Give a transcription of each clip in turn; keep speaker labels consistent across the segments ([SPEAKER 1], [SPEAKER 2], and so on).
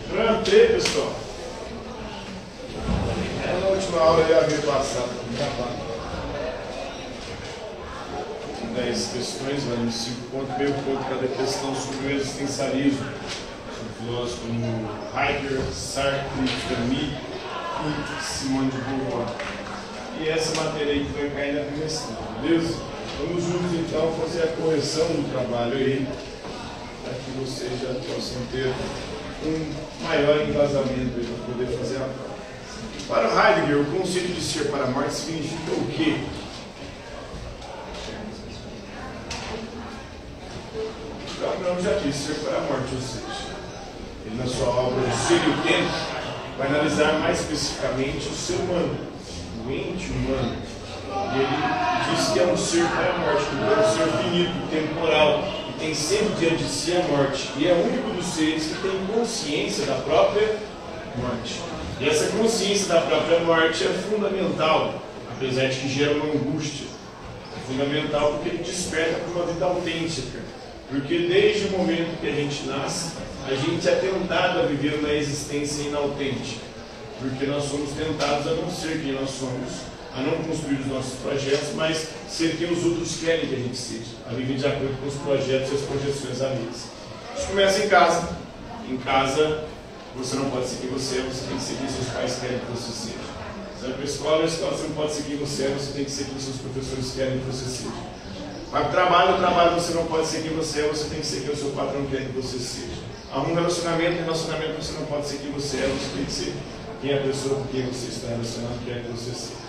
[SPEAKER 1] Pronto, pessoal. Na última aula eu havia passado com 10 questões, valendo 5 pontos, meio ponto cada questão sobre o existencialismo, sobre filósofos como Heidegger, Sartre, Camus e Simone de Beauvoir. E essa matéria aí que vai cair na bimestral, beleza? Vamos juntos então fazer a correção do trabalho aí, para que vocês já possam ter um maior embasamento aí para poder fazer a prova. Para Heidegger, o conceito de ser para a morte significa o quê? Abraão já disse ser para a morte, ou seja, ele na sua obra O Ser e o Tempo vai analisar mais especificamente o ser humano, o ente humano. E ele diz que é um ser para a morte, porque é um ser finito, temporal, que tem sempre diante de si a morte. E é o único dos seres que tem consciência da própria morte. E essa consciência da própria morte é fundamental, apesar de que gera uma angústia. É fundamental porque ele desperta para uma vida autêntica. Porque desde o momento que a gente nasce, a gente é tentado a viver uma existência inautêntica. Porque nós somos tentados a não ser quem nós somos, a não construir os nossos projetos, mas ser quem os outros querem que a gente seja, a viver de acordo com os projetos e as projeções alheias. Isso começa em casa. Em casa, você não pode ser quem você é, você tem que ser quem seus pais querem que você seja. Você vai para a escola, você não pode ser quem você é, você tem que ser quem seus professores querem que você seja. Vai para o trabalho, você não pode ser quem você é, você tem que ser quem o seu patrão quer que você seja. Há um relacionamento, você não pode ser quem você é, você tem que ser quem a pessoa com quem você está relacionado quer que você seja.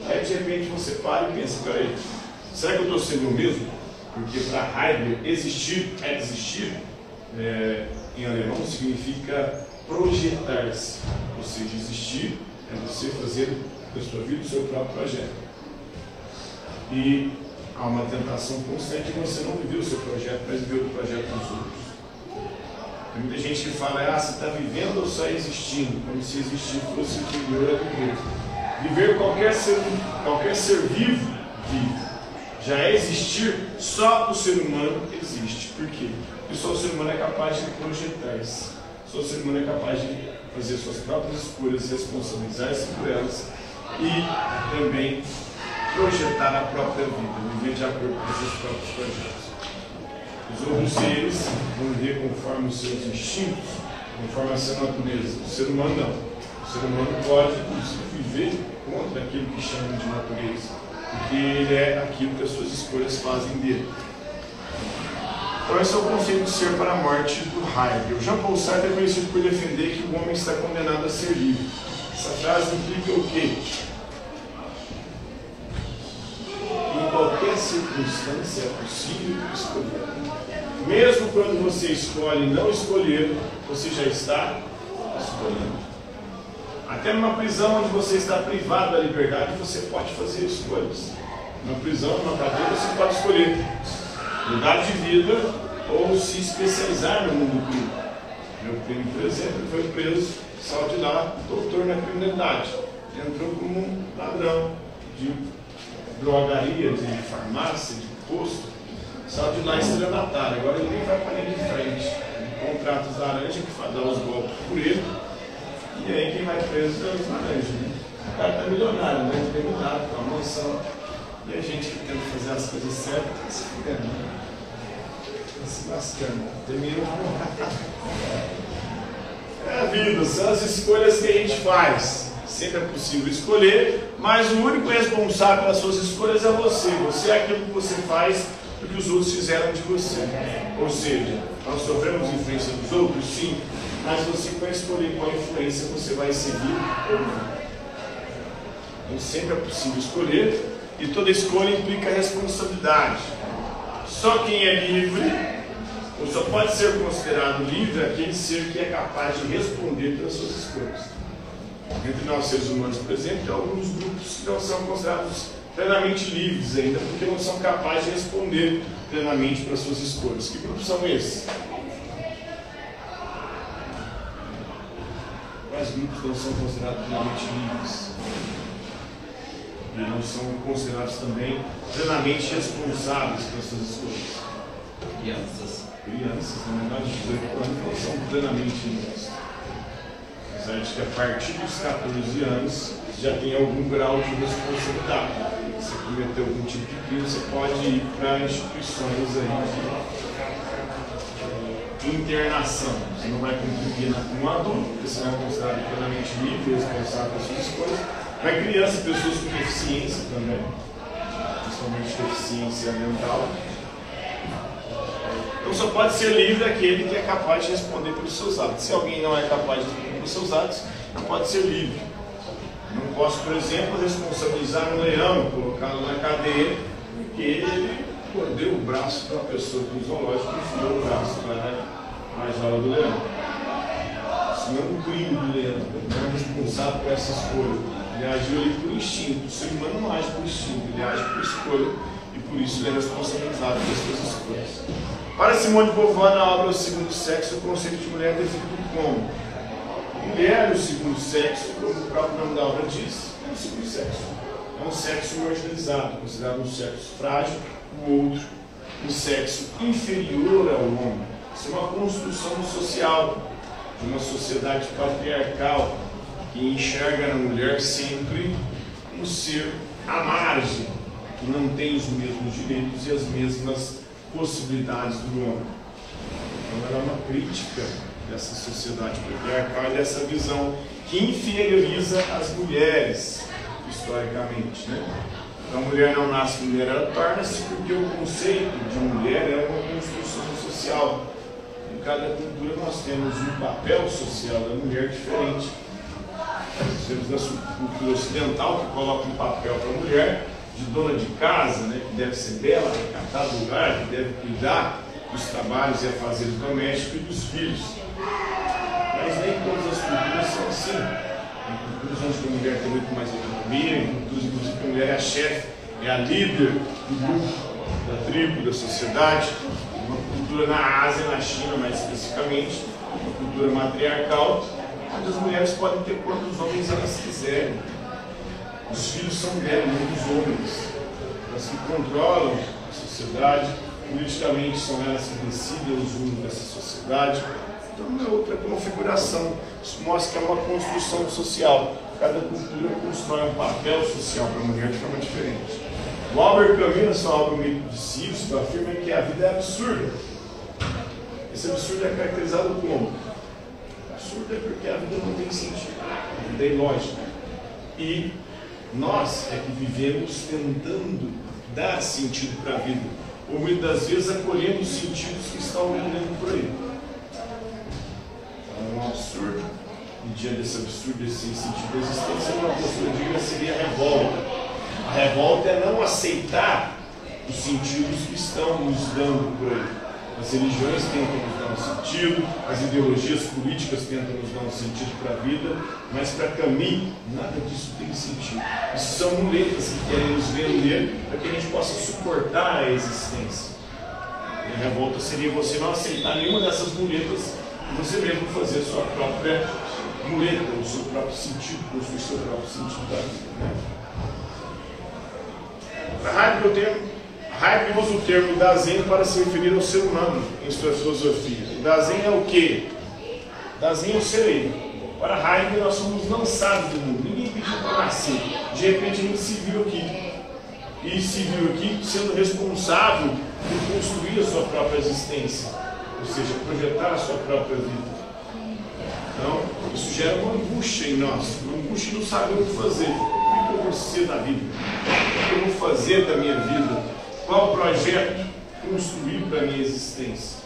[SPEAKER 1] Aí de repente você para e pensa, peraí, será que eu estou sendo eu mesmo? Porque para Heidegger, existir é desistir, em alemão significa projetar-se, ou seja, existir é você fazer da sua vida o seu próprio projeto. E há uma tentação constante de você não viver o seu projeto, mas viver o projeto dos outros. Tem muita gente que fala, você está vivendo ou só existindo? Como se existir fosse inferior a viver. Viver qualquer ser vivo vive. Já é existir, só o ser humano existe. Por quê? Porque só o ser humano é capaz de projetar-se. Só o ser humano é capaz de fazer suas próprias escolhas, responsabilizar-se por elas e também projetar a própria vida, viver de acordo com seus próprios projetos. Os outros seres vão viver conforme os seus instintos, conforme a sua natureza. O ser humano não. O ser humano pode, inclusive, viver contra aquilo que chamam de natureza, porque ele é aquilo que as suas escolhas fazem dele. Então esse é o conceito de ser para a morte do Heidegger. O Jean Paul Sartre é conhecido por defender que o homem está condenado a ser livre. Essa frase implica o quê? Em qualquer circunstância é possível escolher. Mesmo quando você escolhe não escolher, você já está escolhendo. Até numa prisão onde você está privado da liberdade, você pode fazer escolhas. Numa prisão, numa cadeia, você pode escolher mudar de vida ou se especializar no mundo do crime. Meu primo, por exemplo, foi preso, saiu de lá, doutor na criminalidade. Entrou como um ladrão de drogaria, de farmácia, de posto. Saiu de lá estelionatário. Agora ele nem vai para a linha de frente. Ele contrata os laranjas que dão os golpes por ele. E aí quem vai preso é os laranjas. Né? O cara está milionário, né? Terminado, com uma mansão. E a gente que tenta fazer as coisas certas, está se fudendo, né? Está se lascando. Termina. É a vida, são as escolhas que a gente faz. Sempre é possível escolher, mas o único responsável pelas suas escolhas é você. Você é aquilo que você faz porque os outros fizeram de você. Ou seja, nós sofremos influência dos outros, sim, mas você vai escolher qual influência você vai seguir ou não. Então sempre é possível escolher e toda escolha implica responsabilidade. Só quem é livre, ou só pode ser considerado livre aquele ser que é capaz de responder pelas suas escolhas. Entre nós seres humanos, por exemplo, tem alguns grupos que não são considerados plenamente livres ainda, porque não são capazes de responder plenamente pelas suas escolhas. Que grupos são esses? Quais grupos não são considerados plenamente livres? E não são considerados também plenamente responsáveis pelas suas escolhas?
[SPEAKER 2] Crianças.
[SPEAKER 1] crianças menores de 18 anos não são plenamente livres. Apesar de que a partir dos 14 anos já tem algum grau de responsabilidade. Se cometer algum tipo de crime, você pode ir para instituições aí de internação. Você não vai contribuir com um adulto, porque você não é considerado plenamente livre, responsável pelas suas escolhas. Para criança, pessoas com deficiência também, principalmente deficiência mental. Então só pode ser livre aquele que é capaz de responder pelos seus atos. Se alguém não é capaz de responder pelos seus atos, não pode ser livre. Não posso, por exemplo, responsabilizar um leão, colocá-lo na cadeia, porque ele mordeu o braço de uma pessoa do zoológico e enfiou o braço na jaula do leão. Isso não é um crime do leão, ele não é responsável por essa escolha. Ele agiu ali por instinto. O ser humano não age por instinto, ele age por escolha e por isso ele é responsabilizado pelas suas escolhas. Para Simone de Beauvoir, na obra O Segundo Sexo, o conceito de mulher é definido como mulher, o segundo sexo, como o próprio nome da obra diz, é o segundo sexo. É um sexo marginalizado, considerado um sexo frágil, o outro, um sexo inferior ao homem. Isso é uma construção social de uma sociedade patriarcal que enxerga na mulher sempre um ser à margem, que não tem os mesmos direitos e as mesmas possibilidades do homem. Então ela é uma crítica dessa sociedade patriarcal e dessa visão que inferioriza as mulheres, historicamente, né? A mulher não nasce mulher, ela torna-se, porque o conceito de mulher é uma construção social. Em cada cultura nós temos um papel social da mulher diferente. Nós temos na cultura ocidental que coloca um papel para a mulher de dona de casa, né, que deve ser bela, recatada do lar, que deve cuidar dos trabalhos e afazeres domésticos e dos filhos. Mas nem todas as culturas são assim. Em culturas onde a mulher tem muito mais autonomia, em culturas inclusive que a mulher é a chefe, é a líder do grupo, da tribo, da sociedade. Uma cultura na Ásia, na China mais especificamente, uma cultura matriarcal, onde as mulheres podem ter quantos homens elas quiserem. Os filhos são delas, não dos homens. Elas que controlam a sociedade, politicamente são elas que decidem os rumos dessa sociedade. Então é outra configuração. Isso mostra que é uma construção social. Cada cultura constrói um papel social para a mulher de forma diferente. O Albert Camus, na sua obra O Mito de Sísifo, afirma que a vida é absurda. Esse absurdo é caracterizado como? Absurdo é porque a vida não tem sentido, a vida é ilógica. E nós é que vivemos tentando dar sentido para a vida, ou muitas vezes acolhendo os sentidos que estão vendendo por aí. Então é um absurdo, e diante desse absurdo, desse sentido da existência, uma postura digna seria a revolta. A revolta é não aceitar os sentidos que estão nos dando por aí. As religiões tentam nos dar um sentido, as ideologias políticas tentam nos dar um sentido para a vida, mas para Camus, nada disso tem sentido. Isso são muletas que querem nos vender para que a gente possa suportar a existência. E a revolta seria você não aceitar nenhuma dessas muletas e você mesmo fazer a sua própria muleta, o seu próprio sentido, construir o seu próprio sentido da vida. Heidegger usa o termo Dasein para se referir ao ser humano em sua filosofia. O Dasein é o quê? Dasein é o ser aí. Para Heidegger, nós somos lançados do mundo. Ninguém pediu para nascer. De repente, a gente se viu aqui. E se viu aqui sendo responsável por construir a sua própria existência. Ou seja, projetar a sua própria vida. Então, isso gera uma angústia em nós. Uma angústia de não saber o que fazer. O que eu vou ser da vida? O que eu vou fazer da minha vida? Qual projeto construir para a minha existência?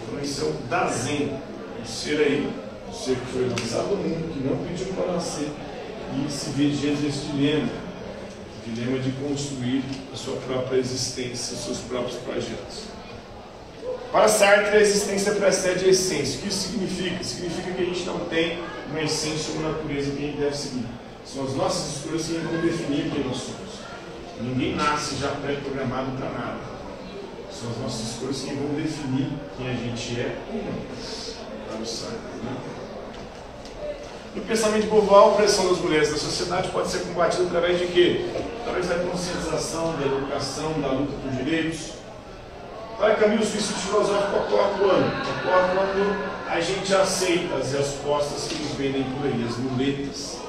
[SPEAKER 1] Então, isso é o Dasein, o ser aí, o ser que foi lançado no mundo, que não pediu para nascer, e se vê diante desse dilema, o dilema de construir a sua própria existência, os seus próprios projetos. Para Sartre, a existência precede a essência. O que isso significa? Significa que a gente não tem uma essência ou uma natureza que a gente deve seguir. São as nossas escolhas que vão definir quem nós somos. Ninguém nasce já pré-programado para nada. São as nossas escolhas que vão definir quem a gente é ou não. Para o Sartre, né? No pensamento de Beauvoir, a opressão das mulheres na sociedade pode ser combatida através de quê? Através da conscientização, da educação, da luta por direitos. Olha, caminho suicídio filosófico ocorre quando? Ocorre quando a gente aceita as respostas que nos vendem por aí, as muletas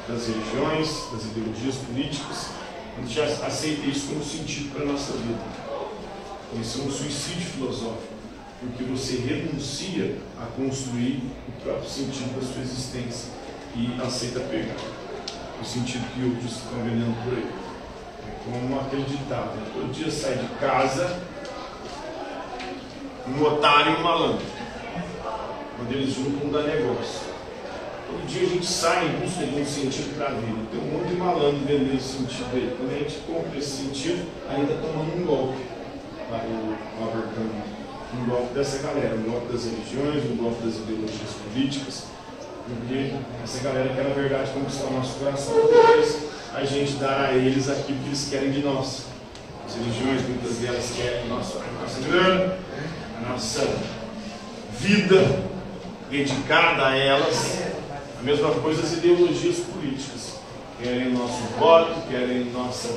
[SPEAKER 1] das religiões, das ideologias políticas. A gente já aceita isso como sentido para a nossa vida. Isso é um suicídio filosófico, porque você renuncia a construir o próprio sentido da sua existência e aceita pegar o sentido que outros estão vendendo por aí. É como aquele ditado, né? Todo dia sai de casa um otário e um malandro, quando eles juntam dá negócio. Todo dia a gente sai em busca de um sentido para a vida. Tem um monte de malandro vendendo esse sentido aí. Quando a gente compra esse sentido, ainda tomando um golpe. O Albert, um golpe dessa galera, um golpe das religiões, um golpe das ideologias políticas, porque essa galera quer, na verdade, conquistar o nosso coração, depois a gente dar a eles aquilo que eles querem de nós. As religiões, muitas delas querem a nossa grana, a nossa vida dedicada a elas. A mesma coisa as ideologias políticas. Querem nosso voto, querem nossa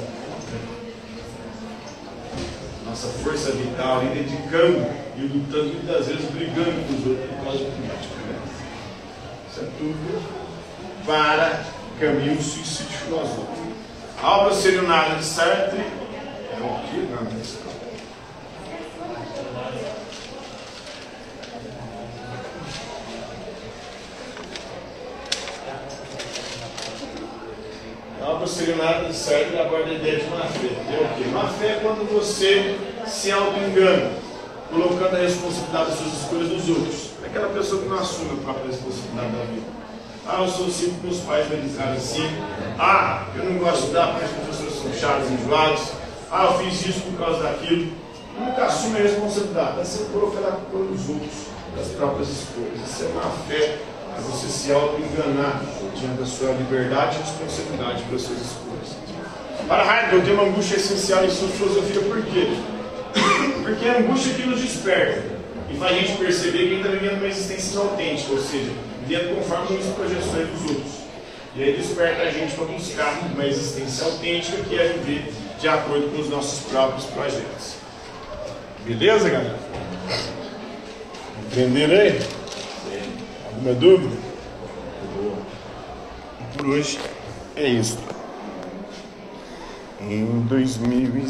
[SPEAKER 1] força vital, e dedicando e lutando, muitas vezes brigando com os outros por causa política. Né? Isso é tudo para caminho do suicídio filosófico. A obra Serenata de Sartre é o que? Não, a obra Serenata de Sartre aborda a ideia de má fé. É o quê? Má fé é quando você se auto-engana, colocando a responsabilidade das suas escolhas nos outros. É aquela pessoa que não assume a própria responsabilidade da vida. Ah, eu sou assim porque meus pais me educaram assim. Ah, eu não gosto de estudar porque os professores são chatos, enjoados. Ah, eu fiz isso por causa daquilo. Nunca assume a responsabilidade. Está sempre colocando a culpa nos outros, das próprias escolhas. Isso é má fé. É você se auto-enganar diante da sua liberdade e responsabilidade pelas suas escolhas. Para Heidegger, tem uma angústia essencial em sua filosofia. Por quê? Porque a angústia que nos desperta e faz a gente perceber que a gente está vivendo uma existência inautêntica, ou seja, vivendo conforme as projeções dos outros. E aí desperta a gente para buscar uma existência autêntica, que é viver de acordo com os nossos próprios projetos. Beleza, galera? Entenderam aí? Alguma dúvida? Por hoje é isso. Em 2005